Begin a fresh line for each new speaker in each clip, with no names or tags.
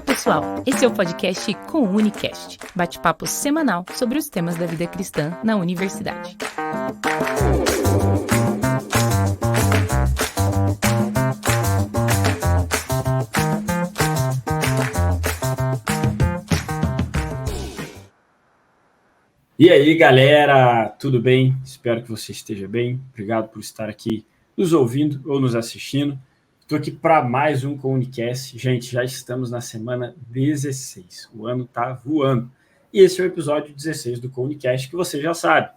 Fala pessoal, esse é o podcast com o Unicast, bate-papo semanal sobre os temas da vida cristã na universidade.
E aí, galera, tudo bem? Espero que você esteja bem. Obrigado por estar aqui nos ouvindo ou nos assistindo. Estou aqui para mais um Comunicast. Gente, já estamos na semana 16. O ano está voando. E esse é o episódio 16 do Comunicast, que você já sabe.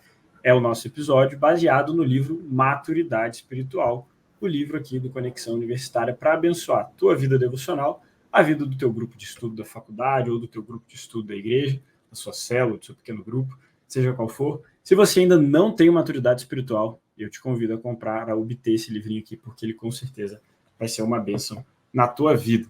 É o nosso episódio baseado no livro Maturidade Espiritual, o livro aqui do Conexão Universitária para abençoar a tua vida devocional, a vida do teu grupo de estudo da faculdade ou do teu grupo de estudo da igreja, da sua célula, do seu pequeno grupo, seja qual for. Se você ainda não tem maturidade espiritual, eu te convido a comprar, a obter esse livrinho aqui, porque ele com certeza vai ser uma bênção na tua vida.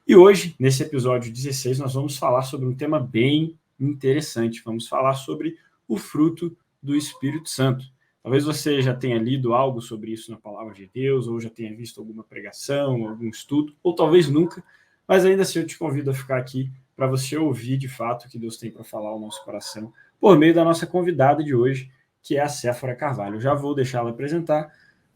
E hoje, nesse episódio 16, nós vamos falar sobre um tema bem interessante. Vamos falar sobre o fruto do Espírito Santo. Talvez você já tenha lido algo sobre isso na Palavra de Deus, ou já tenha visto alguma pregação, algum estudo, ou talvez nunca, mas ainda assim eu te convido a ficar aqui para você ouvir de fato o que Deus tem para falar ao nosso coração, por meio da nossa convidada de hoje, que é a Séfora Carvalho. Eu já vou deixá-la apresentar,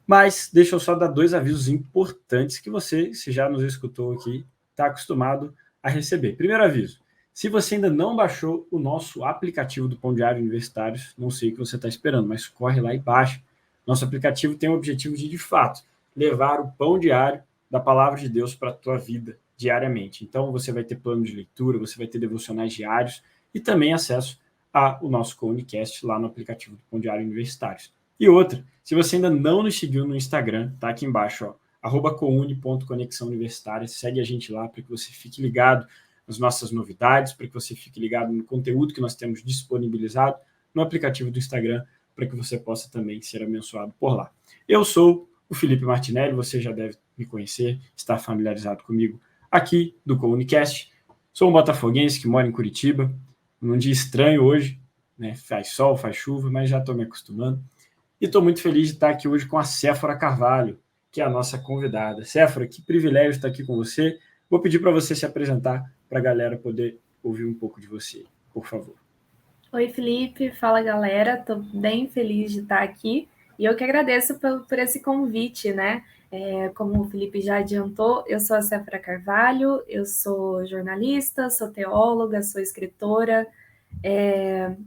mas deixa eu só dar dois avisos importantes que você, se já nos escutou aqui, está acostumado a receber. Primeiro aviso, se você ainda não baixou o nosso aplicativo do Pão Diário Universitários, não sei o que você está esperando, mas corre lá e baixa. Nosso aplicativo tem o objetivo de fato, levar o pão diário da Palavra de Deus para a tua vida diariamente. Então, você vai ter plano de leitura, você vai ter devocionais diários e também acesso ao nosso Comunicast lá no aplicativo do Pão Diário Universitários. E outra, se você ainda não nos seguiu no Instagram, tá aqui embaixo, @coune.conexão universitária, segue a gente lá para que você fique ligado nas nossas novidades, para que você fique ligado no conteúdo que nós temos disponibilizado no aplicativo do Instagram, para que você possa também ser abençoado por lá. Eu sou o Felipe Martinelli, você já deve me conhecer, estar familiarizado comigo aqui do Comunicast. Sou um botafoguense que mora em Curitiba, num dia estranho hoje, né? Faz sol, faz chuva, mas já estou me acostumando. E estou muito feliz de estar aqui hoje com a Séfora Carvalho, que é a nossa convidada. Séfora, que privilégio estar aqui com você. Vou pedir para você se apresentar para a galera poder ouvir um pouco de você, por favor.
Oi, Felipe. Fala, galera. Estou bem feliz de estar aqui. E eu que agradeço por esse convite, né? Como o Felipe já adiantou, eu sou a Séfora Carvalho, eu sou jornalista, sou teóloga, sou escritora.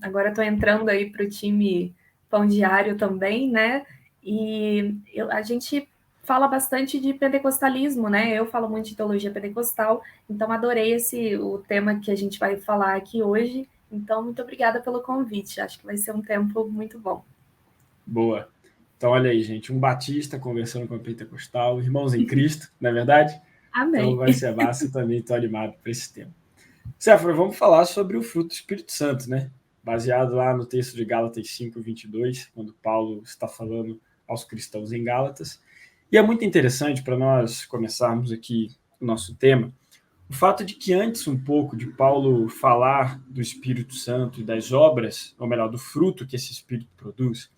Agora estou entrando aí para o time Pão Diário também, né? E a gente fala bastante de pentecostalismo, né? Eu falo muito de teologia pentecostal, então adorei o tema que a gente vai falar aqui hoje. Então, muito obrigada pelo convite. Acho que vai ser um tempo muito bom.
Boa. Então, olha aí, gente, um batista conversando com a pentecostal, irmãos em Cristo, não é verdade?
Amém.
Então, vai ser massa, eu também estou animado para esse tema. Séfora, vamos falar sobre o fruto do Espírito Santo, né? Baseado lá no texto de Gálatas 5:22, quando Paulo está falando aos cristãos em Gálatas. E é muito interessante para nós começarmos aqui o nosso tema, o fato de que antes um pouco de Paulo falar do Espírito Santo e das obras, ou melhor, do fruto que esse Espírito produz,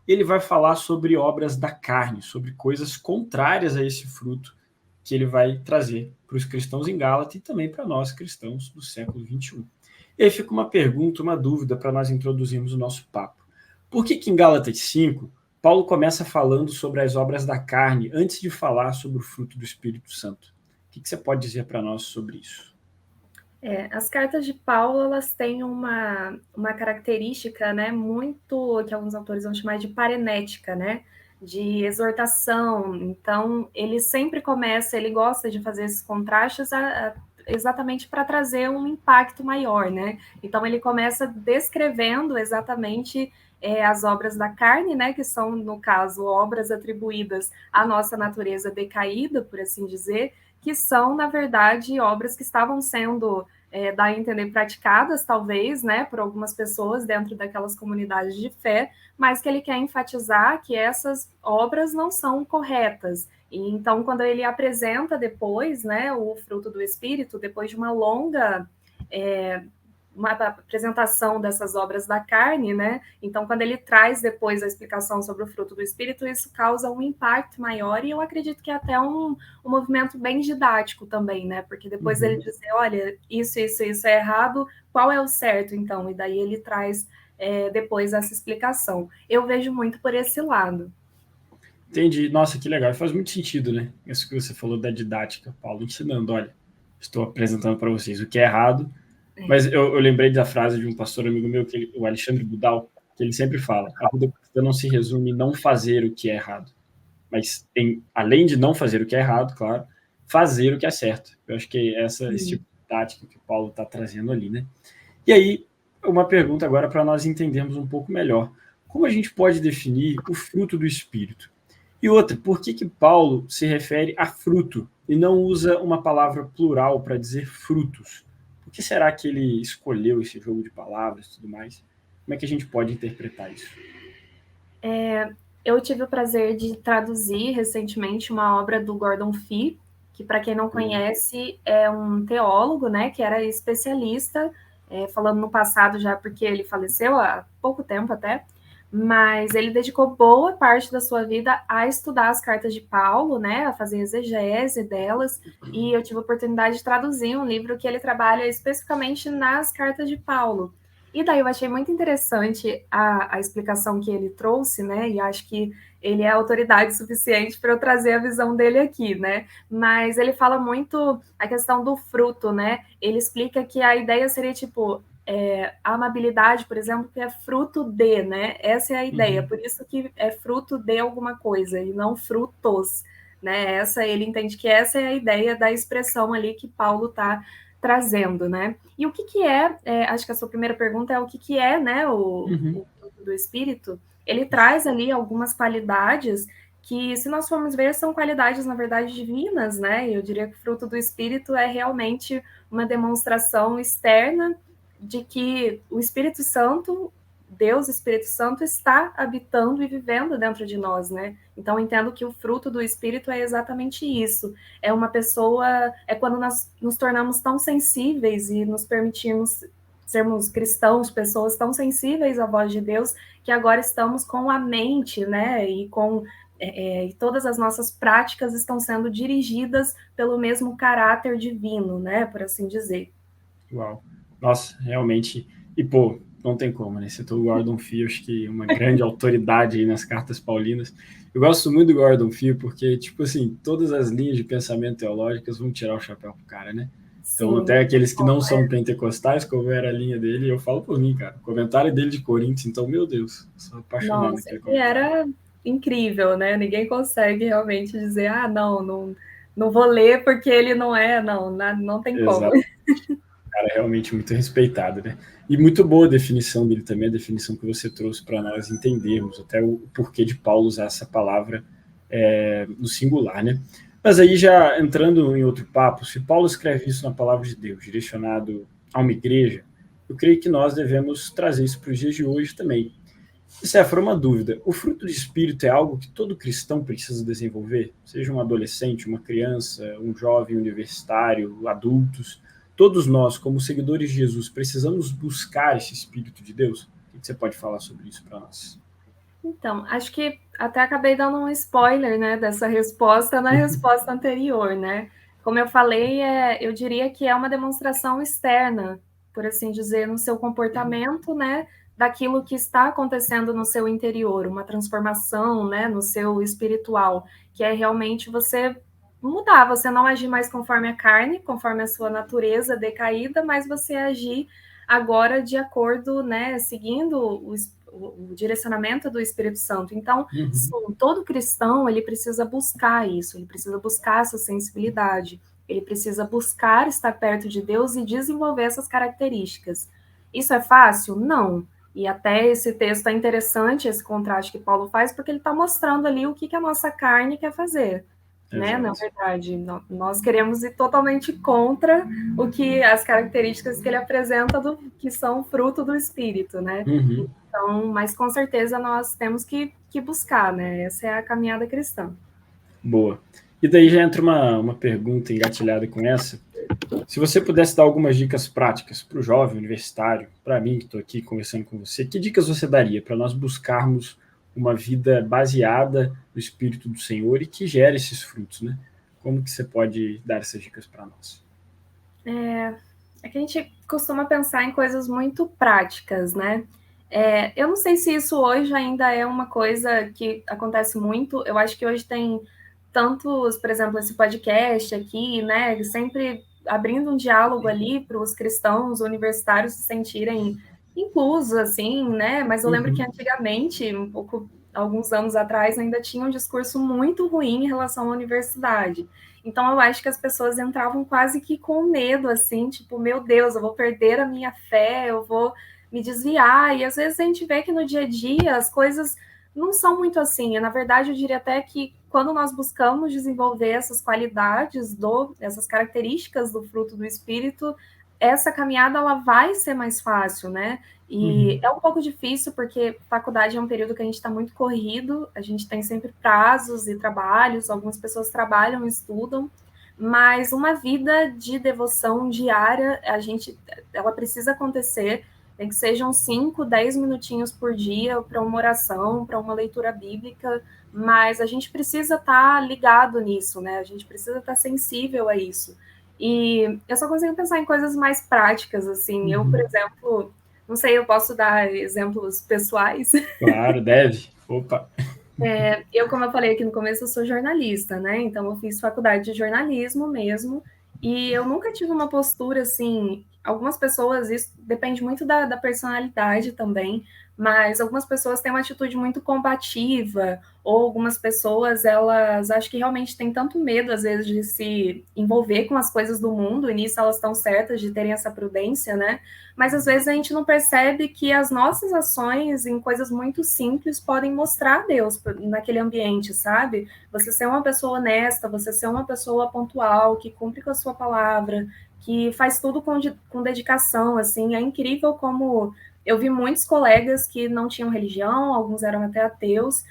ele vai falar sobre obras da carne, sobre coisas contrárias a esse fruto que ele vai trazer para os cristãos em Gálatas e também para nós cristãos do século XXI. E aí fica uma pergunta, uma dúvida para nós introduzirmos o nosso papo. Por que em Gálatas 5, Paulo começa falando sobre as obras da carne antes de falar sobre o fruto do Espírito Santo? O que você pode dizer para nós sobre isso?
As cartas de Paulo, elas têm uma característica, né, muito, que alguns autores vão chamar de parenética, né, de exortação. Então, ele sempre começa, ele gosta de fazer esses contrastes exatamente para trazer um impacto maior, né? Então, ele começa descrevendo exatamente as obras da carne, né, que são, no caso, obras atribuídas à nossa natureza decaída, por assim dizer, que são, na verdade, obras que estavam sendo, dá a entender, praticadas, talvez, né, por algumas pessoas dentro daquelas comunidades de fé, mas que ele quer enfatizar que essas obras não são corretas. E então, quando ele apresenta depois, né, o fruto do Espírito, depois de uma longa uma apresentação dessas obras da carne, né? Então, quando ele traz depois a explicação sobre o fruto do Espírito, isso causa um impacto maior e eu acredito que é até um movimento bem didático também, né? Porque depois ele dizer, olha, isso é errado, qual é o certo, então? E daí ele traz depois essa explicação. Eu vejo muito por esse lado.
Entendi. Nossa, que legal. Faz muito sentido, né? Isso que você falou da didática, Paulo, ensinando, olha, estou apresentando para vocês o que é errado, mas eu lembrei da frase de um pastor amigo meu, o Alexandre Budal, que ele sempre fala, a vida cristã não se resume em não fazer o que é errado, mas além de não fazer o que é errado, claro, fazer o que é certo. Eu acho que é esse tipo de tática que o Paulo está trazendo ali, né? E aí, uma pergunta agora para nós entendermos um pouco melhor. Como a gente pode definir o fruto do Espírito? E outra, por que Paulo se refere a fruto e não usa uma palavra plural para dizer frutos? Por que será que ele escolheu esse jogo de palavras e tudo mais? Como é que a gente pode interpretar isso?
Eu tive o prazer de traduzir recentemente uma obra do Gordon Fee, que, para quem não conhece, é um teólogo, né, que era especialista, falando no passado já, porque ele faleceu há pouco tempo até, mas ele dedicou boa parte da sua vida a estudar as cartas de Paulo, né, a fazer exegese delas, e eu tive a oportunidade de traduzir um livro que ele trabalha especificamente nas cartas de Paulo. E daí eu achei muito interessante a explicação que ele trouxe, né, e acho que ele é autoridade suficiente para eu trazer a visão dele aqui, né, mas ele fala muito a questão do fruto, né, ele explica que a ideia seria, tipo, a amabilidade, por exemplo, que é fruto de, né? Essa é a ideia, por isso que é fruto de alguma coisa e não frutos, né? Ele entende que essa é a ideia da expressão ali que Paulo está trazendo, né? E o que acho que a sua primeira pergunta é o que é, né, o fruto do Espírito. Ele traz ali algumas qualidades que, se nós formos ver, são qualidades, na verdade, divinas, né? Eu diria que o fruto do Espírito é realmente uma demonstração externa de que o Espírito Santo, Deus, Espírito Santo, está habitando e vivendo dentro de nós, né? Então, entendo que o fruto do Espírito é exatamente isso. É uma pessoa, é quando nós nos tornamos tão sensíveis e nos permitimos sermos cristãos, pessoas tão sensíveis à voz de Deus, que agora estamos com a mente, né? E com e todas as nossas práticas estão sendo dirigidas pelo mesmo caráter divino, né? Por assim dizer.
Uau. Nossa, realmente. E, pô, não tem como, né? Citou o Gordon Fee, acho que uma grande autoridade aí nas cartas paulinas. Eu gosto muito do Gordon Fee porque, tipo assim, todas as linhas de pensamento teológicas vão tirar o chapéu pro cara, né? Então,
Sim.
até aqueles que não são pentecostais, como era a linha dele, eu falo por mim, cara. O comentário dele de Coríntios, então, meu Deus, sou apaixonado
Nossa,
naquele
e
comentário.
era incrível, né? Ninguém consegue realmente dizer, ah, não vou ler porque ele não é, não tem como.
Exato. Cara, realmente muito respeitado, né? E muito boa a definição dele também, a definição que você trouxe para nós entendermos, até o porquê de Paulo usar essa palavra no singular, né? Mas aí já entrando em outro papo, se Paulo escreve isso na palavra de Deus, direcionado a uma igreja, eu creio que nós devemos trazer isso para os dias de hoje também. E se for uma dúvida, o fruto do Espírito é algo que todo cristão precisa desenvolver? Seja um adolescente, uma criança, um jovem universitário, adultos, todos nós, como seguidores de Jesus, precisamos buscar esse Espírito de Deus? O que você pode falar sobre isso para nós?
Então, acho que até acabei dando um spoiler, né, dessa resposta na resposta anterior, né? Como eu falei, eu diria que é uma demonstração externa, por assim dizer, no seu comportamento, né, daquilo que está acontecendo no seu interior, uma transformação, né, no seu espiritual, que é realmente você mudar, você não agir mais conforme a carne, conforme a sua natureza decaída, mas você agir agora de acordo, né, seguindo o direcionamento do Espírito Santo. Então, sim, todo cristão, ele precisa buscar isso, ele precisa buscar essa sensibilidade, ele precisa buscar estar perto de Deus e desenvolver essas características. Isso é fácil? Não. E até esse texto é interessante, esse contraste que Paulo faz, porque ele está mostrando ali o que a nossa carne quer fazer. Né? Na verdade, nós queremos ir totalmente contra o que as características que ele apresenta que são fruto do Espírito, né? Então, mas com certeza nós temos que buscar, né? Essa é a caminhada cristã.
Boa. E daí já entra uma pergunta engatilhada com essa. Se você pudesse dar algumas dicas práticas para o jovem universitário, para mim que estou aqui conversando com você, que dicas você daria para nós buscarmos uma vida baseada no Espírito do Senhor e que gere esses frutos, né? Como que você pode dar essas dicas para nós?
É que a gente costuma pensar em coisas muito práticas, né? Eu não sei se isso hoje ainda é uma coisa que acontece muito. Eu acho que hoje tem tantos, por exemplo, esse podcast aqui, né? Sempre abrindo um diálogo ali para os cristãos universitários se sentirem inclusos, assim, né? Mas eu lembro que antigamente, alguns anos atrás, ainda tinha um discurso muito ruim em relação à universidade. Então eu acho que as pessoas entravam quase que com medo, assim, tipo, meu Deus, eu vou perder a minha fé, eu vou me desviar. E às vezes a gente vê que no dia a dia as coisas não são muito assim. Na verdade, eu diria até que quando nós buscamos desenvolver essas qualidades, essas características do fruto do Espírito, essa caminhada ela vai ser mais fácil, né? E é um pouco difícil, porque faculdade é um período que a gente está muito corrido, a gente tem sempre prazos e trabalhos, algumas pessoas trabalham e estudam, mas uma vida de devoção diária, ela precisa acontecer, tem que sejam 5, 10 minutinhos por dia para uma oração, para uma leitura bíblica, mas a gente precisa estar ligado nisso, né? A gente precisa estar sensível a isso. E eu só consigo pensar em coisas mais práticas, assim. Eu, por exemplo, não sei, eu posso dar exemplos pessoais?
Claro, deve. Opa!
Como eu falei aqui no começo, eu sou jornalista, né? Então, eu fiz faculdade de jornalismo mesmo, e eu nunca tive uma postura assim. Algumas pessoas, isso depende muito da personalidade também, mas algumas pessoas têm uma atitude muito combativa, ou algumas pessoas, elas acho que realmente têm tanto medo, às vezes, de se envolver com as coisas do mundo, e nisso elas estão certas de terem essa prudência, né? Mas às vezes a gente não percebe que as nossas ações em coisas muito simples podem mostrar Deus naquele ambiente, sabe? Você ser uma pessoa honesta, você ser uma pessoa pontual, que cumpre com a sua palavra, que faz tudo com dedicação, assim. É incrível como eu vi muitos colegas que não tinham religião, alguns eram até ateus,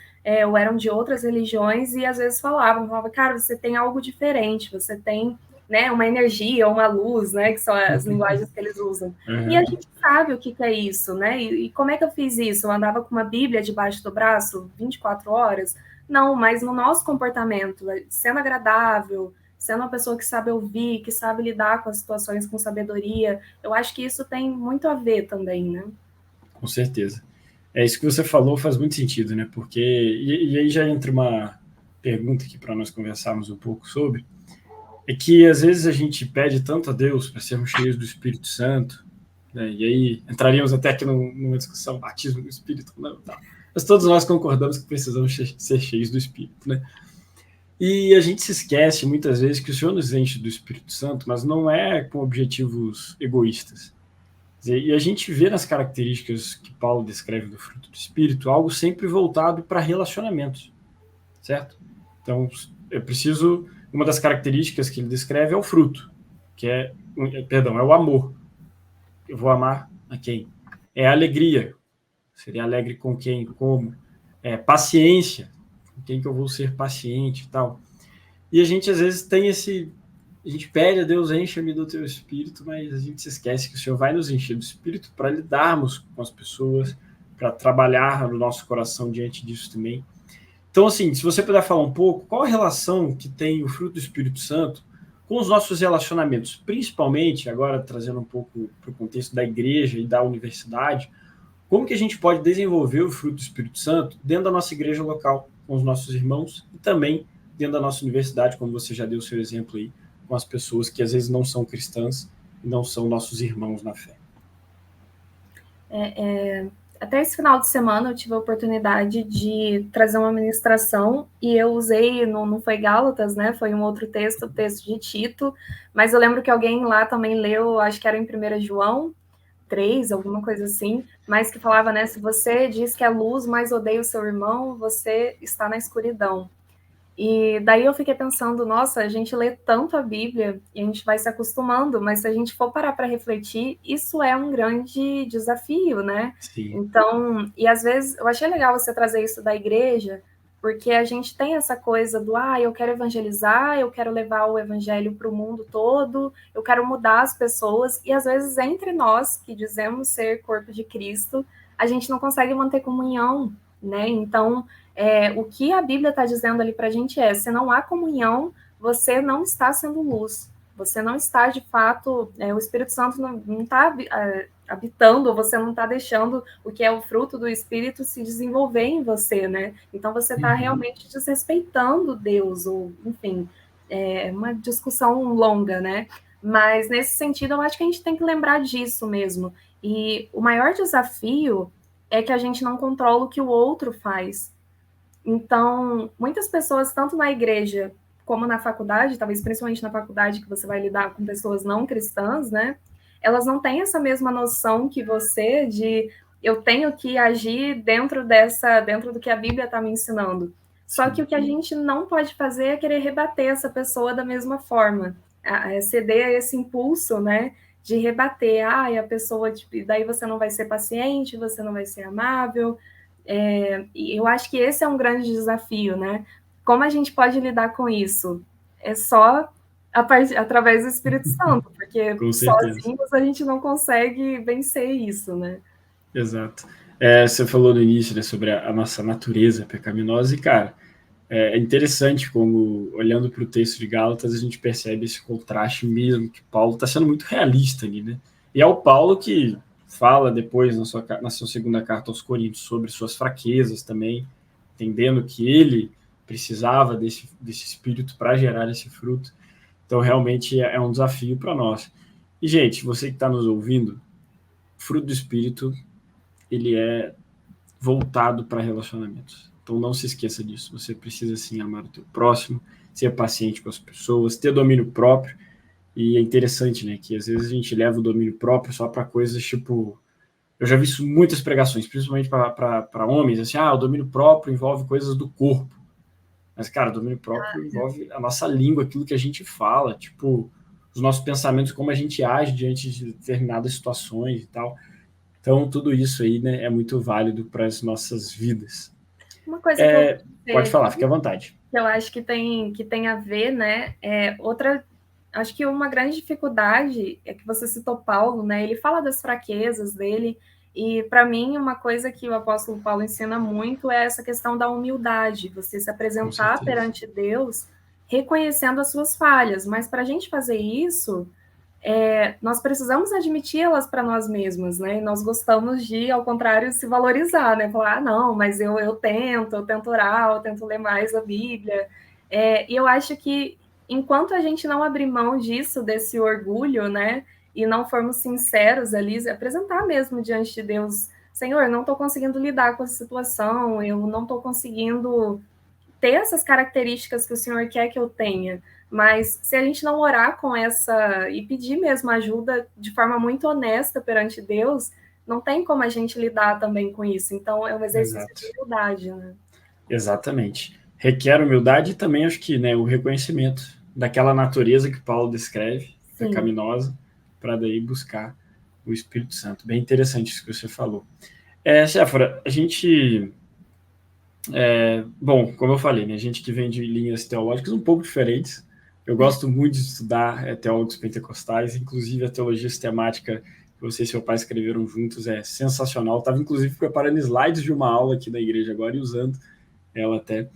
ou eram de outras religiões, e às vezes falavam, cara, você tem algo diferente, você tem, né, uma energia, uma luz, né, que são as linguagens que eles usam. E a gente sabe o que é isso, né? E como é que eu fiz isso? Eu andava com uma Bíblia debaixo do braço 24 horas? Não, mas no nosso comportamento, sendo agradável, sendo uma pessoa que sabe ouvir, que sabe lidar com as situações com sabedoria, eu acho que isso tem muito a ver também, né?
Com certeza. Isso que você falou faz muito sentido, né? Porque, e aí já entra uma pergunta aqui para nós conversarmos um pouco sobre, é que às vezes a gente pede tanto a Deus para sermos cheios do Espírito Santo, né? E aí entraríamos até aqui numa discussão, batismo do Espírito, não, tá. Mas todos nós concordamos que precisamos ser cheios do Espírito, né? E a gente se esquece muitas vezes que o Senhor nos enche do Espírito Santo, mas não é com objetivos egoístas. E a gente vê nas características que Paulo descreve do fruto do Espírito algo sempre voltado para relacionamentos, certo? Então, eu preciso. Uma das características que ele descreve é o fruto, que é o amor. Eu vou amar a quem? É a alegria. Seria alegre com quem? Como? Paciência. Com quem que eu vou ser paciente e tal. E a gente às vezes tem a gente pede a Deus, encha-me do teu Espírito, mas a gente se esquece que o Senhor vai nos encher do Espírito para lidarmos com as pessoas, para trabalhar no nosso coração diante disso também. Então, assim, se você puder falar um pouco, qual a relação que tem o fruto do Espírito Santo com os nossos relacionamentos, principalmente, agora trazendo um pouco para o contexto da igreja e da universidade, como que a gente pode desenvolver o fruto do Espírito Santo dentro da nossa igreja local, com os nossos irmãos, e também dentro da nossa universidade, como você já deu o seu exemplo aí, com as pessoas que às vezes não são cristãs e não são nossos irmãos na fé.
Até esse final de semana eu tive a oportunidade de trazer uma ministração e eu usei, não foi Gálatas, né? Foi um outro texto, o texto de Tito, mas eu lembro que alguém lá também leu, acho que era em 1 João 3, alguma coisa assim, mas que falava, né? Se você diz que é luz, mas odeia o seu irmão, você está na escuridão. E daí eu fiquei pensando, nossa, a gente lê tanto a Bíblia e a gente vai se acostumando, mas se a gente for parar para refletir, isso é um grande desafio, né?
Sim.
Então, e às vezes, eu achei legal você trazer isso da igreja, Porque a gente tem essa coisa do, eu quero evangelizar, eu quero levar o evangelho para o mundo todo, eu quero mudar as pessoas, e às vezes entre nós, que dizemos ser corpo de Cristo, a gente não consegue manter comunhão, né? Então, o que a Bíblia está dizendo ali para a gente se não há comunhão, você não está sendo luz, você não está, de fato, o Espírito Santo não está habitando, ou você não está deixando o que é o fruto do Espírito se desenvolver em você, né? Então você está realmente desrespeitando Deus, ou enfim, é uma discussão longa, né? Mas nesse sentido, eu acho que a gente tem que lembrar disso mesmo. E o maior desafio é que a gente não controla o que o outro faz. Então, muitas pessoas, tanto na igreja como na faculdade, talvez principalmente na faculdade, que você vai lidar com pessoas não cristãs, né? Elas não têm essa mesma noção que você de eu tenho que agir dentro do que a Bíblia está me ensinando. Só que o que a gente não pode fazer é querer rebater essa pessoa da mesma forma, ceder a esse impulso, né? De rebater, a pessoa, tipo, daí você não vai ser paciente, você não vai ser amável. E eu acho que esse é um grande desafio, né? Como a gente pode lidar com isso? É só através do Espírito Santo, porque sozinhos a gente não consegue vencer isso, né?
Exato. Você falou no início, né, sobre a nossa natureza pecaminosa, e, cara, é interessante como, olhando para o texto de Gálatas, a gente percebe esse contraste mesmo, que Paulo está sendo muito realista ali, né? E é o Paulo que fala depois, na sua segunda carta aos Coríntios, sobre suas fraquezas também, entendendo que ele precisava desse espírito para gerar esse fruto. Então, realmente, é um desafio para nós. E, gente, você que está nos ouvindo, fruto do espírito, ele é voltado para relacionamentos. Então não se esqueça disso. Você precisa sim amar o teu próximo, ser paciente com as pessoas, ter domínio próprio. E é interessante, né, que às vezes a gente leva o domínio próprio só para coisas tipo... Eu já vi isso em muitas pregações, principalmente para homens, assim, o domínio próprio envolve coisas do corpo. Mas, cara, o domínio próprio envolve a nossa língua, aquilo que a gente fala, tipo, os nossos pensamentos, como a gente age diante de determinadas situações e tal. Então, tudo isso aí, né, é muito válido para as nossas vidas.
Uma coisa que eu
pode falar, fique à vontade.
Que eu acho que tem a ver, né? Acho que uma grande dificuldade é que você citou Paulo, né? Ele fala das fraquezas dele, e para mim, uma coisa que o apóstolo Paulo ensina muito é essa questão da humildade, você se apresentar perante Deus reconhecendo as suas falhas. Mas para a gente fazer isso, nós precisamos admiti-las para nós mesmos, né? E nós gostamos de, ao contrário, se valorizar, né? Falar, não, mas eu tento orar, eu tento ler mais a Bíblia. E eu acho que enquanto a gente não abrir mão disso, desse orgulho, né? E não formos sinceros ali, apresentar mesmo diante de Deus, Senhor, não estou conseguindo lidar com essa situação, eu não estou conseguindo ter essas características que o Senhor quer que eu tenha. Mas se a gente não orar com essa e pedir mesmo ajuda de forma muito honesta perante Deus, não tem como a gente lidar também com isso. Então é um exercício de humildade, né?
Exatamente. Requer humildade e também acho que, né, o reconhecimento daquela natureza que Paulo descreve, pecaminosa, para daí buscar o Espírito Santo. Bem interessante isso que você falou. Séfora, a gente... bom, como eu falei, né, a gente que vem de linhas teológicas um pouco diferentes. Eu gosto muito de estudar teólogos pentecostais, inclusive a teologia sistemática que você e seu pai escreveram juntos é sensacional. Estava, inclusive, preparando slides de uma aula aqui da igreja agora e usando ela até.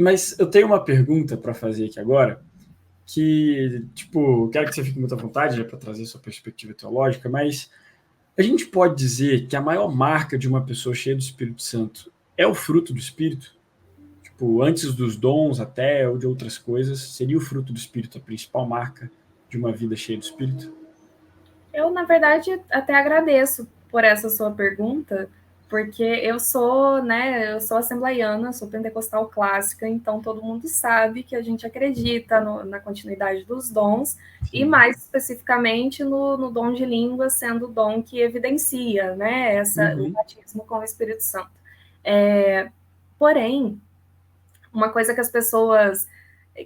Mas eu tenho uma pergunta para fazer aqui agora, que, tipo, quero que você fique muito à vontade, né, para trazer sua perspectiva teológica, mas a gente pode dizer que a maior marca de uma pessoa cheia do Espírito Santo é o fruto do Espírito? Tipo, antes dos dons até, ou de outras coisas, seria o fruto do Espírito a principal marca de uma vida cheia do Espírito?
Eu, na verdade, até agradeço por essa sua pergunta, porque eu sou assembleiana, sou pentecostal clássica, então todo mundo sabe que a gente acredita na continuidade dos dons, e mais especificamente no dom de língua, sendo o dom que evidencia, né, o batismo com o Espírito Santo. Porém, uma coisa que as pessoas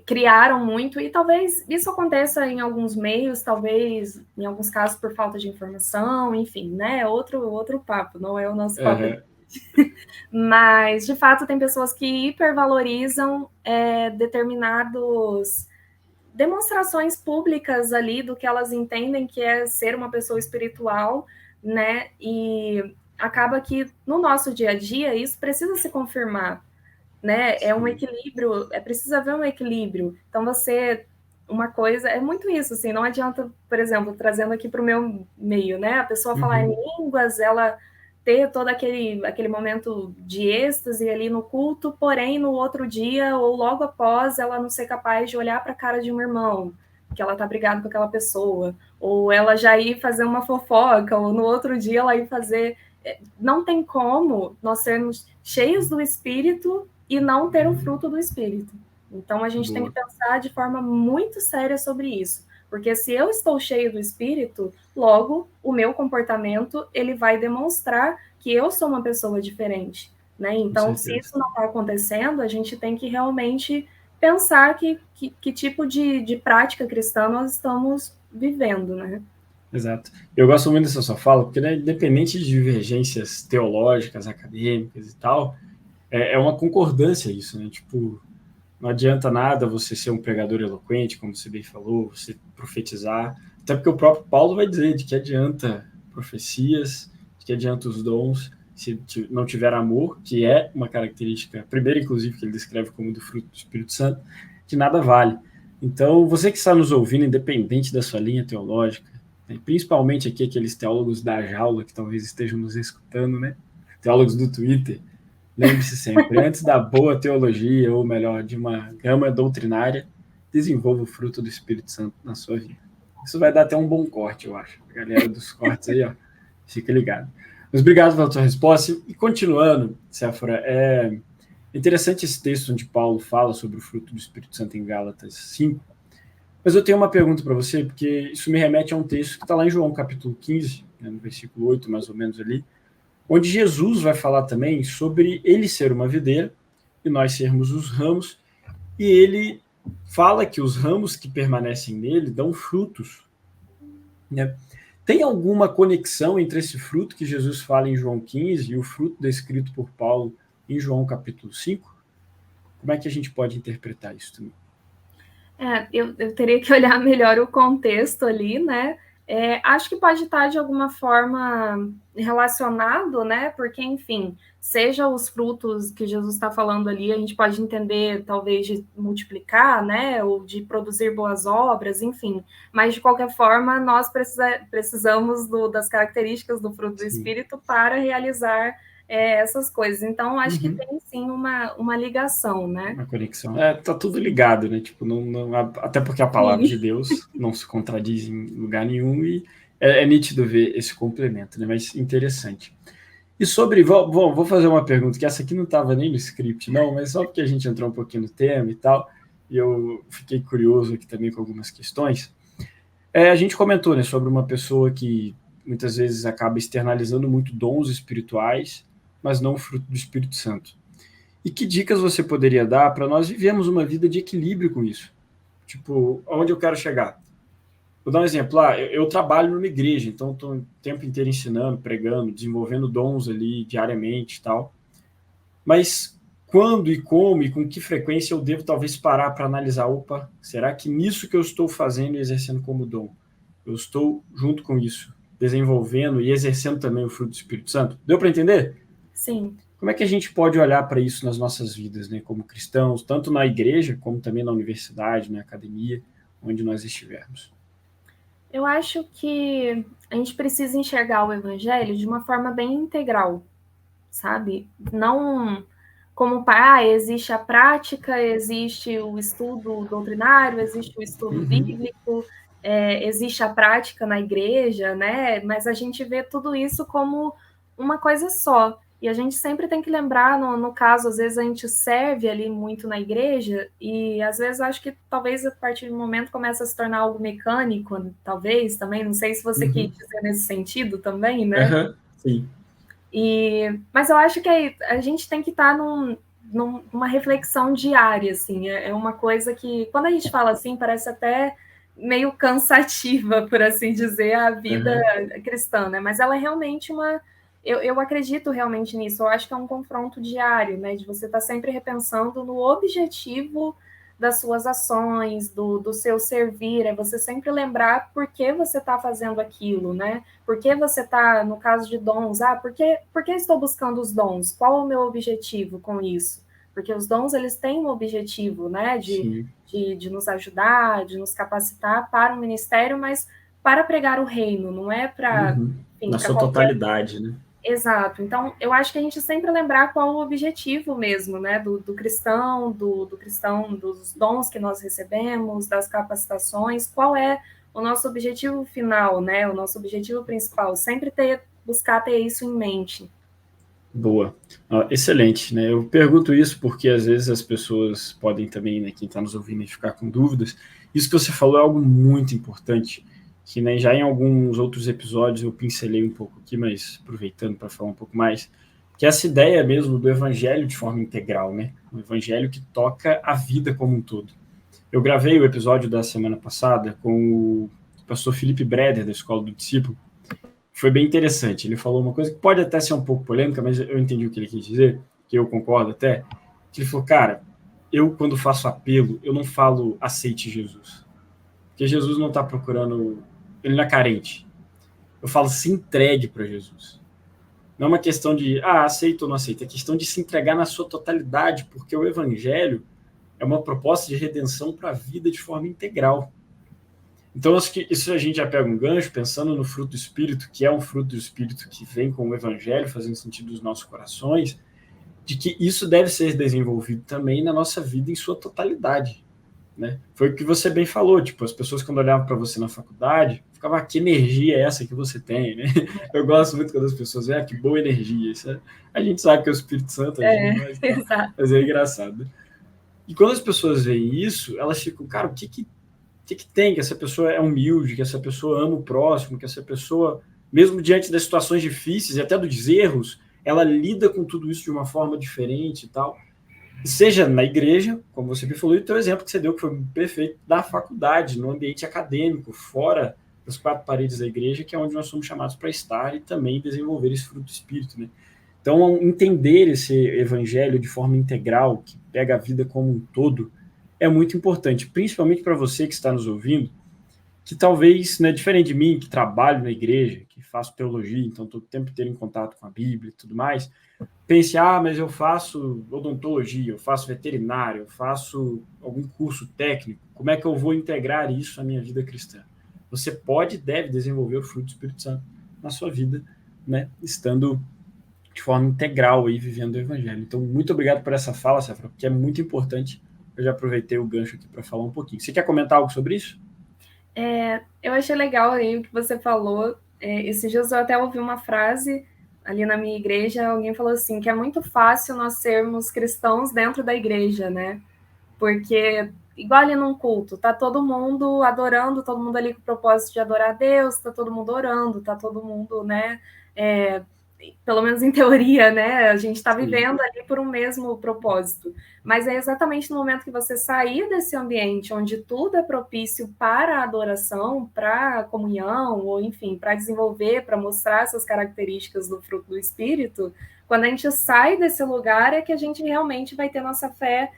criaram muito, e talvez isso aconteça em alguns meios, talvez em alguns casos por falta de informação, enfim, né? Outro papo, não é o nosso papo. Mas, de fato, tem pessoas que hipervalorizam determinados demonstrações públicas ali do que elas entendem que é ser uma pessoa espiritual, né? E acaba que no nosso dia a dia isso precisa se confirmar, né? É um equilíbrio, precisa haver um equilíbrio. Então uma coisa, é muito isso, assim, não adianta, por exemplo, trazendo aqui para o meu meio, né? A pessoa falar em línguas, ela ter todo aquele momento de êxtase ali no culto, porém no outro dia ou logo após ela não ser capaz de olhar para a cara de um irmão, que ela tá brigada com aquela pessoa, ou ela já ir fazer uma fofoca, ou no outro dia ela ir fazer. Não tem como nós sermos cheios do Espírito e não ter o fruto do Espírito. Então a gente tem que pensar de forma muito séria sobre isso. Porque se eu estou cheio do Espírito, logo o meu comportamento ele vai demonstrar que eu sou uma pessoa diferente, né? Então, se isso não está acontecendo, a gente tem que realmente pensar que tipo de prática cristã nós estamos vivendo, né?
Exato. Eu gosto muito dessa sua fala, porque, né, independente de divergências teológicas, acadêmicas e tal, é uma concordância isso, né? Tipo, não adianta nada você ser um pregador eloquente, como você bem falou, você profetizar. Até porque o próprio Paulo vai dizer de que adianta profecias, de que adianta os dons, se não tiver amor, que é uma característica, primeira, inclusive, que ele descreve como do fruto do Espírito Santo, que nada vale. Então, você que está nos ouvindo, independente da sua linha teológica, né, principalmente aqui aqueles teólogos da jaula que talvez estejam nos escutando, né? Teólogos do Twitter, lembre-se sempre, antes da boa teologia, ou melhor, de uma gama doutrinária, desenvolva o fruto do Espírito Santo na sua vida. Isso vai dar até um bom corte, eu acho. A galera dos cortes aí, ó, fica ligado. Mas obrigado pela sua resposta. E continuando, Séfora, é interessante esse texto onde Paulo fala sobre o fruto do Espírito Santo em Gálatas 5. Mas eu tenho uma pergunta para você, porque isso me remete a um texto que está lá em João capítulo 15, né, no versículo 8, mais ou menos ali, onde Jesus vai falar também sobre ele ser uma videira e nós sermos os ramos, e ele fala que os ramos que permanecem nele dão frutos, né? Tem alguma conexão entre esse fruto que Jesus fala em João 15 e o fruto descrito por Paulo em João capítulo 5? Como é que a gente pode interpretar isso também?
Eu teria que olhar melhor o contexto ali, né? Acho que pode estar de alguma forma relacionado, né? Porque, enfim, seja os frutos que Jesus está falando ali, a gente pode entender, talvez, de multiplicar, né? Ou de produzir boas obras, enfim. Mas, de qualquer forma, nós precisamos das características do fruto do Espírito para realizar essas coisas. Então, acho que tem sim uma ligação, né?
Uma conexão. Tá tudo ligado, né? Tipo, até porque a palavra de Deus não se contradiz em lugar nenhum e é nítido ver esse complemento, né? Mas interessante. E sobre, vou fazer uma pergunta, que essa aqui não estava nem no script, não, mas só porque a gente entrou um pouquinho no tema e tal, e eu fiquei curioso aqui também com algumas questões. A gente comentou, né, sobre uma pessoa que muitas vezes acaba externalizando muito dons espirituais, mas não o fruto do Espírito Santo. E que dicas você poderia dar para nós vivermos uma vida de equilíbrio com isso? Tipo, aonde eu quero chegar? Vou dar um exemplo. Eu trabalho numa igreja, então estou o tempo inteiro ensinando, pregando, desenvolvendo dons ali diariamente e tal. Mas quando e como e com que frequência eu devo talvez parar para analisar, opa, será que nisso que eu estou fazendo e exercendo como dom, eu estou junto com isso, desenvolvendo e exercendo também o fruto do Espírito Santo? Deu para entender?
Sim.
Como é que a gente pode olhar para isso nas nossas vidas, né, como cristãos, tanto na igreja, como também na universidade, na academia, onde nós estivermos?
Eu acho que a gente precisa enxergar o evangelho de uma forma bem integral, sabe? Não como existe a prática, existe o estudo doutrinário, existe o estudo bíblico, existe a prática na igreja, né? Mas a gente vê tudo isso como uma coisa só. E a gente sempre tem que lembrar, no caso, às vezes a gente serve ali muito na igreja, e às vezes acho que talvez a partir do momento começa a se tornar algo mecânico, talvez também, não sei se você quis dizer nesse sentido também, né?
Sim.
Mas eu acho que a gente tem que estar numa reflexão diária, assim, é uma coisa que, quando a gente fala assim, parece até meio cansativa, por assim dizer, a vida cristã, né? Mas ela é realmente eu acredito realmente nisso. Eu acho que é um confronto diário, né? De você estar sempre repensando no objetivo das suas ações, do seu servir, é você sempre lembrar por que você está fazendo aquilo, né? Por que você está, no caso de dons, por que estou buscando os dons? Qual é o meu objetivo com isso? Porque os dons, eles têm um objetivo, né? De nos ajudar, de nos capacitar para o ministério, mas para pregar o reino, não é para,
Na
para
sua
qualquer...
totalidade, né?
Exato. Então, eu acho que a gente sempre lembrar qual o objetivo mesmo, né, do cristão, do cristão, dos dons que nós recebemos, das capacitações, qual é o nosso objetivo final, né, o nosso objetivo principal, sempre buscar ter isso em mente.
Boa. Excelente, né? Eu pergunto isso porque às vezes as pessoas podem também, né, quem está nos ouvindo, ficar com dúvidas. Isso que você falou é algo muito importante, que, né, já em alguns outros episódios eu pincelei um pouco aqui, mas aproveitando para falar um pouco mais, que é essa ideia mesmo do evangelho de forma integral, né? Um evangelho que toca a vida como um todo. Eu gravei o episódio da semana passada com o pastor Felipe Breder, da Escola do Discípulo. Foi bem interessante. Ele falou uma coisa que pode até ser um pouco polêmica, mas eu entendi o que ele quis dizer, que eu concordo até, que ele falou, cara, eu quando faço apelo, eu não falo aceite Jesus, porque Jesus não está procurando, ele não é carente. Eu falo se entregue para Jesus. Não é uma questão de, aceito ou não aceito, é questão de se entregar na sua totalidade, porque o evangelho é uma proposta de redenção para a vida de forma integral. Então, acho que isso a gente já pega um gancho, pensando no fruto do Espírito, que é um fruto do Espírito que vem com o Evangelho, fazendo sentido nos nossos corações, de que isso deve ser desenvolvido também na nossa vida em sua totalidade. Né? Foi o que você bem falou, tipo, as pessoas quando olhavam para você na faculdade, ficavam, que energia é essa que você tem, né? Eu gosto muito quando as pessoas veem, que boa energia, isso é... A gente sabe que é o Espírito Santo agindo, mas é engraçado. E quando as pessoas veem isso, elas ficam, cara, o que tem, que essa pessoa é humilde, que essa pessoa ama o próximo, que essa pessoa, mesmo diante das situações difíceis e até dos erros, ela lida com tudo isso de uma forma diferente e tal. Seja na igreja, como você me falou, e o teu exemplo que você deu, que foi perfeito, da faculdade, no ambiente acadêmico, fora das quatro paredes da igreja, que é onde nós somos chamados para estar e também desenvolver esse fruto do Espírito, né? Então, entender esse evangelho de forma integral, que pega a vida como um todo, é muito importante, principalmente para você que está nos ouvindo, que talvez, né, diferente de mim, que trabalho na igreja, que faço teologia, então estou o tempo inteiro em contato com a Bíblia e tudo mais, pense, mas eu faço odontologia, eu faço veterinário, eu faço algum curso técnico, como é que eu vou integrar isso à minha vida cristã? Você pode e deve desenvolver o fruto do Espírito Santo na sua vida, né, estando de forma integral aí, vivendo o evangelho. Então, muito obrigado por essa fala, Safra, porque é muito importante. Eu já aproveitei o gancho aqui para falar um pouquinho. Você quer comentar algo sobre isso?
Eu achei legal aí o que você falou. Esses dias eu até ouvi uma frase ali na minha igreja, alguém falou assim, que é muito fácil nós sermos cristãos dentro da igreja, né? Porque, igual ali num culto, tá todo mundo adorando, todo mundo ali com o propósito de adorar a Deus, tá todo mundo orando, tá todo mundo, né, pelo menos em teoria, né, a gente está vivendo ali por um mesmo propósito. Mas é exatamente no momento que você sair desse ambiente onde tudo é propício para a adoração, para a comunhão, ou enfim, para desenvolver, para mostrar essas características do fruto do Espírito, quando a gente sai desse lugar é que a gente realmente vai ter nossa fé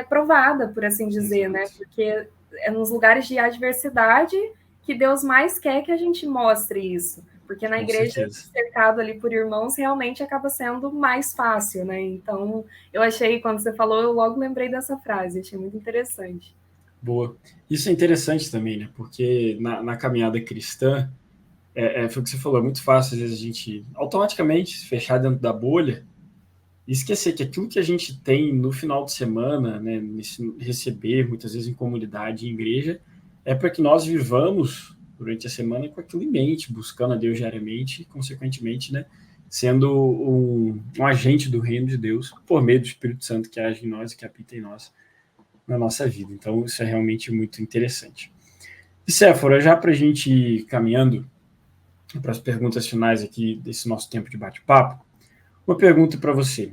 provada, por assim dizer, né? Porque é nos lugares de adversidade que Deus mais quer que a gente mostre isso. Porque na igreja, cercado ali por irmãos, realmente acaba sendo mais fácil, né? Então, eu achei, quando você falou, eu logo lembrei dessa frase, achei muito interessante.
Boa. Isso é interessante também, né? Porque na caminhada cristã, foi o que você falou, é muito fácil, às vezes, a gente automaticamente se fechar dentro da bolha e esquecer que aquilo que a gente tem no final de semana, né, receber, muitas vezes em comunidade, em igreja, é para que nós vivamos durante a semana com aquilo em mente, buscando a Deus diariamente e, consequentemente, né, sendo um agente do reino de Deus por meio do Espírito Santo que age em nós e que habita em nós na nossa vida. Então, isso é realmente muito interessante. E, Séfora, já para a gente ir caminhando para as perguntas finais aqui desse nosso tempo de bate-papo, uma pergunta para você.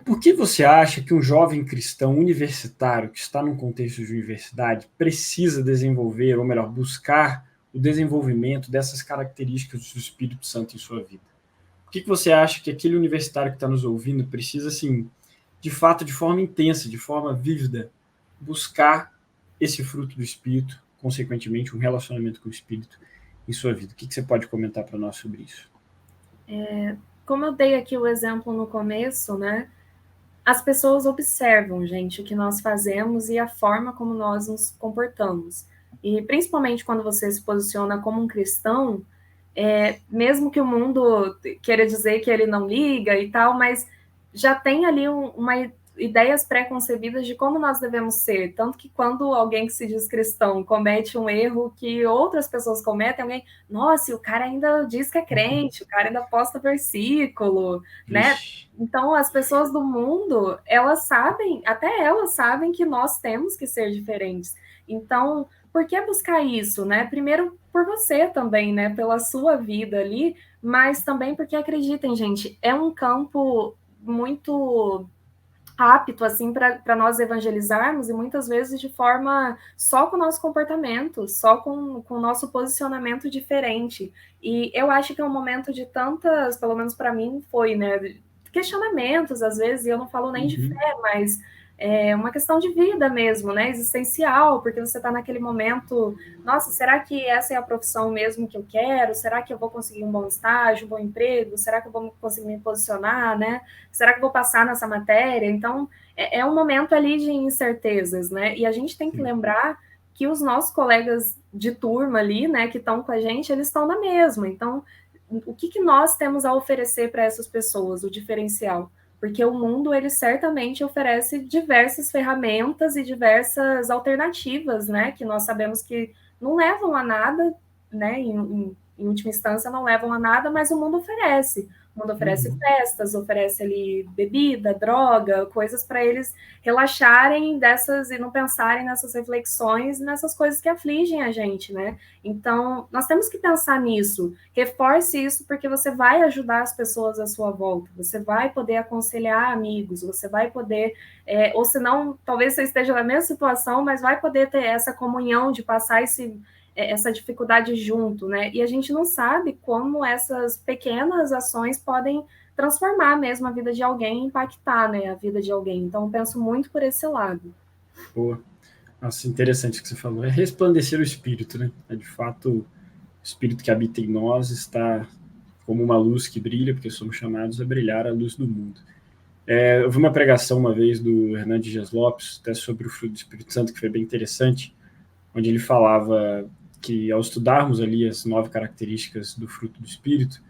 Por que você acha que um jovem cristão universitário que está num contexto de universidade precisa desenvolver, ou melhor, buscar o desenvolvimento dessas características do Espírito Santo em sua vida? que você acha que aquele universitário que está nos ouvindo precisa, assim, de fato, de forma intensa, de forma vívida, buscar esse fruto do Espírito, consequentemente, um relacionamento com o Espírito em sua vida? O que você pode comentar para nós sobre isso?
Como eu dei aqui o exemplo no começo, né? As pessoas observam, gente, o que nós fazemos e a forma como nós nos comportamos. E principalmente quando você se posiciona como um cristão, mesmo que o mundo queira dizer que ele não liga e tal, mas já tem ali ideias pré-concebidas de como nós devemos ser. Tanto que quando alguém que se diz cristão comete um erro que outras pessoas cometem, alguém, nossa, e o cara ainda diz que é crente, o cara ainda posta versículo, né? Então, as pessoas do mundo, até elas sabem que nós temos que ser diferentes. Então, por que buscar isso, né? Primeiro, por você também, né? Pela sua vida ali, mas também porque, acreditem, gente, é um campo muito apto, assim, para nós evangelizarmos, e muitas vezes de forma só com o nosso comportamento, só com o nosso posicionamento diferente. E eu acho que é um momento de tantas, pelo menos para mim foi, né, questionamentos, às vezes, e eu não falo nem de fé, mas é uma questão de vida mesmo, né, existencial, porque você está naquele momento, nossa, será que essa é a profissão mesmo que eu quero? Será que eu vou conseguir um bom estágio, um bom emprego? Será que eu vou conseguir me posicionar, né? Será que eu vou passar nessa matéria? Então, é um momento ali de incertezas, né? E a gente tem que lembrar que os nossos colegas de turma ali, né, que estão com a gente, eles estão na mesma. Então, o que nós temos a oferecer para essas pessoas, o diferencial? Porque o mundo, ele certamente oferece diversas ferramentas e diversas alternativas, né, que nós sabemos que não levam a nada, né, em última instância não levam a nada, mas o mundo oferece. O mundo oferece festas, oferece ali bebida, droga, coisas para eles relaxarem dessas e não pensarem nessas reflexões, nessas coisas que afligem a gente, né? Então, nós temos que pensar nisso. Reforce isso porque você vai ajudar as pessoas à sua volta, você vai poder aconselhar amigos, você vai poder, ou senão, talvez você esteja na mesma situação, mas vai poder ter essa comunhão de passar essa dificuldade junto, né? E a gente não sabe como essas pequenas ações podem transformar mesmo a vida de alguém, impactar, né, a vida de alguém. Então, eu penso muito por esse lado.
Pô, nossa, interessante o que você falou. É resplandecer o Espírito, né? É de fato o Espírito que habita em nós está como uma luz que brilha, porque somos chamados a brilhar a luz do mundo. Eu vi uma pregação uma vez do Hernandes Dias Lopes, até sobre o fruto do Espírito Santo, que foi bem interessante, onde ele falava que ao estudarmos ali as 9 características do fruto do Espírito,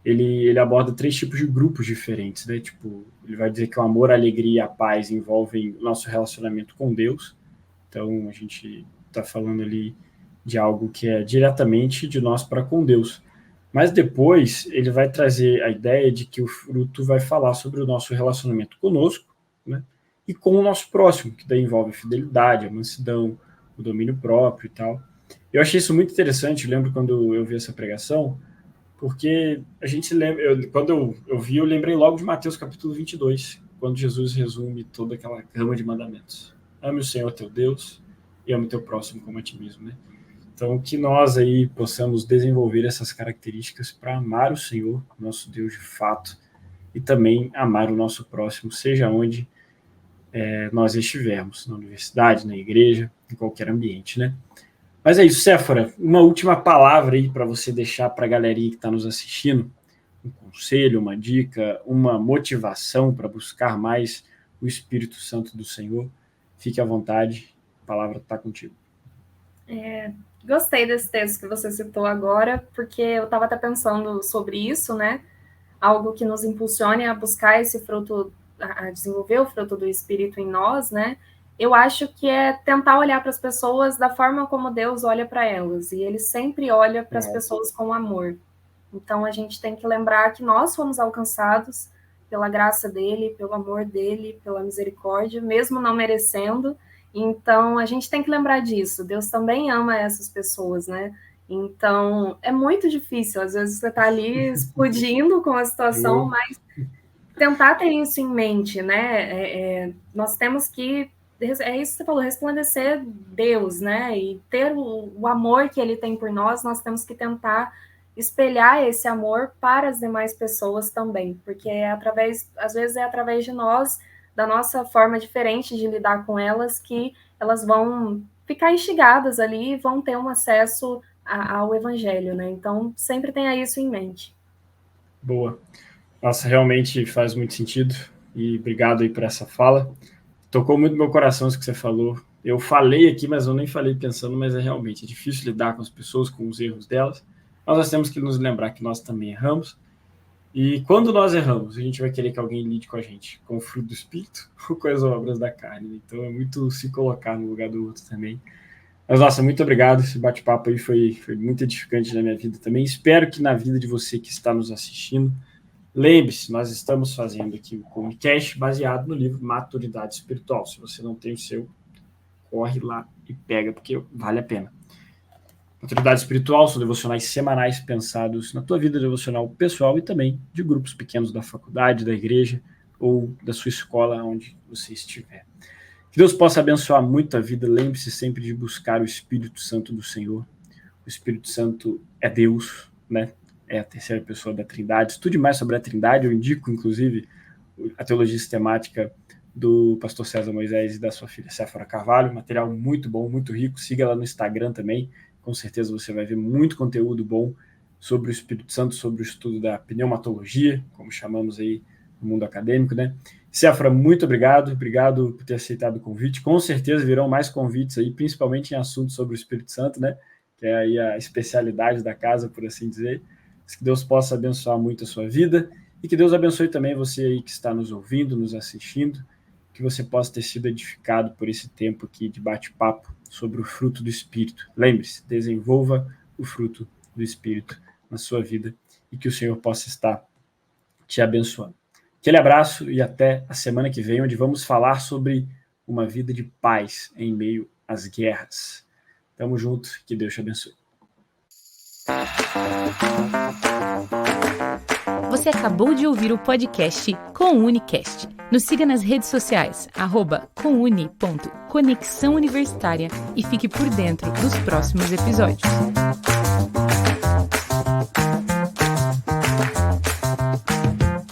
ele aborda 3 tipos de grupos diferentes, né? Tipo, ele vai dizer que o amor, a alegria e a paz envolvem o nosso relacionamento com Deus. Então, a gente está falando ali de algo que é diretamente de nós para com Deus. Mas depois ele vai trazer a ideia de que o fruto vai falar sobre o nosso relacionamento conosco, né? E com o nosso próximo, que daí envolve a fidelidade, a mansidão, o domínio próprio e tal. Eu achei isso muito interessante, eu lembro quando eu vi essa pregação, porque a gente lembra, quando eu vi, eu lembrei logo de Mateus capítulo 22, quando Jesus resume toda aquela gama de mandamentos. Ame o Senhor teu Deus e ame o teu próximo como a ti mesmo, né? Então, que nós aí possamos desenvolver essas características para amar o Senhor, nosso Deus de fato, e também amar o nosso próximo, seja onde nós estivermos, na universidade, na igreja, em qualquer ambiente, né? Mas é isso, Séfora, uma última palavra aí para você deixar para a galerinha que está nos assistindo, um conselho, uma dica, uma motivação para buscar mais o Espírito Santo do Senhor. Fique à vontade, a palavra está contigo.
Gostei desse texto que você citou agora, porque eu estava até pensando sobre isso, né? Algo que nos impulsione a buscar esse fruto, a desenvolver o fruto do Espírito em nós, né? Eu acho que é tentar olhar para as pessoas da forma como Deus olha para elas, e Ele sempre olha para as pessoas com amor. Então, a gente tem que lembrar que nós fomos alcançados pela graça dEle, pelo amor dEle, pela misericórdia, mesmo não merecendo. Então, a gente tem que lembrar disso. Deus também ama essas pessoas, né? Então, é muito difícil. Às vezes você está ali explodindo com a situação, mas tentar ter isso em mente, né? Nós temos que, é isso que você falou, resplandecer Deus, né? E ter o amor que Ele tem por nós, nós temos que tentar espelhar esse amor para as demais pessoas também, porque às vezes é através de nós, da nossa forma diferente de lidar com elas, que elas vão ficar instigadas ali e vão ter um acesso ao evangelho, né? Então, sempre tenha isso em mente.
Boa. Nossa, realmente faz muito sentido e obrigado aí por essa fala. Tocou muito no meu coração isso que você falou. Eu falei aqui, mas eu nem falei pensando, mas realmente difícil lidar com as pessoas, com os erros delas. Nós temos que nos lembrar que nós também erramos. E quando nós erramos, a gente vai querer que alguém lide com a gente, com o fruto do Espírito ou com as obras da carne. Então é muito se colocar no lugar do outro também. Mas, nossa, muito obrigado. Esse bate-papo aí foi muito edificante na minha vida também. Espero que na vida de você que está nos assistindo. Lembre-se, nós estamos fazendo aqui o Comunicast baseado no livro Maturidade Espiritual. Se você não tem o seu, corre lá e pega, porque vale a pena. Maturidade Espiritual são devocionais semanais pensados na tua vida devocional pessoal e também de grupos pequenos da faculdade, da igreja ou da sua escola, onde você estiver. Que Deus possa abençoar muito a vida. Lembre-se sempre de buscar o Espírito Santo do Senhor. O Espírito Santo é Deus, né? É a terceira pessoa da Trindade. Estude mais sobre a Trindade. Eu indico, inclusive, a teologia sistemática do pastor César Moisés e da sua filha Séfora Carvalho. Material muito bom, muito rico. Siga ela no Instagram também. Com certeza você vai ver muito conteúdo bom sobre o Espírito Santo, sobre o estudo da pneumatologia, como chamamos aí no mundo acadêmico, né? Séfora, muito obrigado por ter aceitado o convite. Com certeza virão mais convites aí, principalmente em assuntos sobre o Espírito Santo, né? Que é aí a especialidade da casa, por assim dizer. Que Deus possa abençoar muito a sua vida e que Deus abençoe também você aí que está nos ouvindo, nos assistindo, que você possa ter sido edificado por esse tempo aqui de bate-papo sobre o fruto do Espírito. Lembre-se, desenvolva o fruto do Espírito na sua vida e que o Senhor possa estar te abençoando. Aquele abraço e até a semana que vem, onde vamos falar sobre uma vida de paz em meio às guerras. Tamo junto, que Deus te abençoe.
Você acabou de ouvir o podcast Comunicast. Nos siga nas redes sociais, @comuni.conexão universitária e fique por dentro dos próximos episódios.